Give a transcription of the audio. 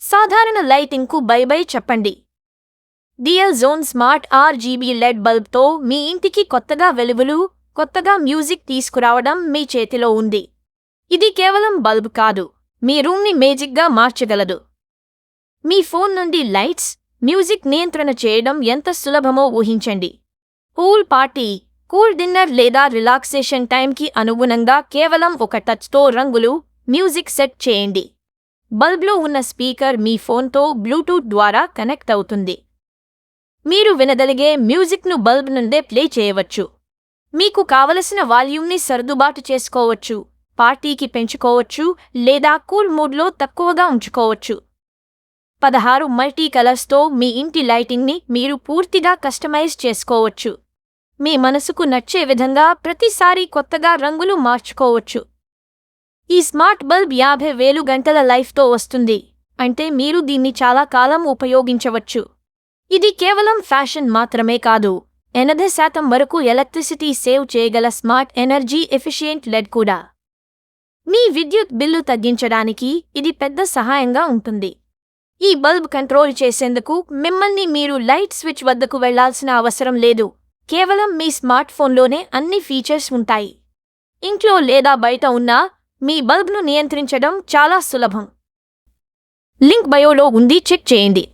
సాధారణ లైటింగ్కు by by చెప్పండి. Dual zone smart RGB LED బల్బ్తో మీ ఇంటికి కొత్తగా వెలుగులు, కొత్తగా మ్యూజిక్ తీసుకురావడం మీ చేతిలో ఉంది. ఇది కేవలం బల్బ్ కాదు, మీ రూమ్ని మేజిక్గా మార్చగలదు. మీ ఫోన్ నుండి లైట్స్, మ్యూజిక్ నియంత్రణ చేయడం ఎంత సులభమో ఊహించండి. పూల్ పార్టీ, కూల్ డిన్నర్ లేదా రిలాక్సేషన్ టైంకి అనుగుణంగా కేవలం ఒక టచ్తో రంగులు, మ్యూజిక్ సెట్ చేయండి. బల్బ్లో ఉన్న స్పీకర్ మీ ఫోన్తో బ్లూటూత్ ద్వారా కనెక్ట్ అవుతుంది. మీరు వినదలిగే మ్యూజిక్ను బల్బ్ నుండే ప్లే చేయవచ్చు. మీకు కావలసిన వాల్యూమ్ని సర్దుబాటు చేసుకోవచ్చు, పార్టీకి పెంచుకోవచ్చు లేదా కూల్ మూడ్లో తక్కువగా ఉంచుకోవచ్చు. 16 మల్టీ కలర్స్తో మీ ఇంటి లైటింగ్ని మీరు పూర్తిగా కస్టమైజ్ చేసుకోవచ్చు. మీ మనసుకు నచ్చే విధంగా ప్రతిసారి కొత్తగా రంగులు మార్చుకోవచ్చు. ఈ స్మార్ట్ బల్బ్ 50,000 గంటల లైఫ్తో వస్తుంది, అంటే మీరు దీన్ని చాలా కాలం ఉపయోగించవచ్చు. ఇది కేవలం ఫ్యాషన్ మాత్రమే కాదు, 80% వరకు ఎలక్ట్రిసిటీ సేవ్ చేయగల స్మార్ట్ ఎనర్జీ ఎఫిషియెంట్ LED కూడా. మీ విద్యుత్ బిల్లు తగ్గించడానికి ఇది పెద్ద సహాయంగా ఉంటుంది. ఈ బల్బ్ కంట్రోల్ చేసేందుకు మిమ్మల్ని మీరు లైట్ స్విచ్ వద్దకు వెళ్లాల్సిన అవసరం లేదు. కేవలం మీ స్మార్ట్ ఫోన్లోనే అన్ని ఫీచర్స్ ఉంటాయి. ఇంట్లో లేదా బయట ఉన్నా మీ బల్బ్ను నియంత్రించడం చాలా సులభం. లింక్ బయోలో ఉంది, చెక్ చేయండి.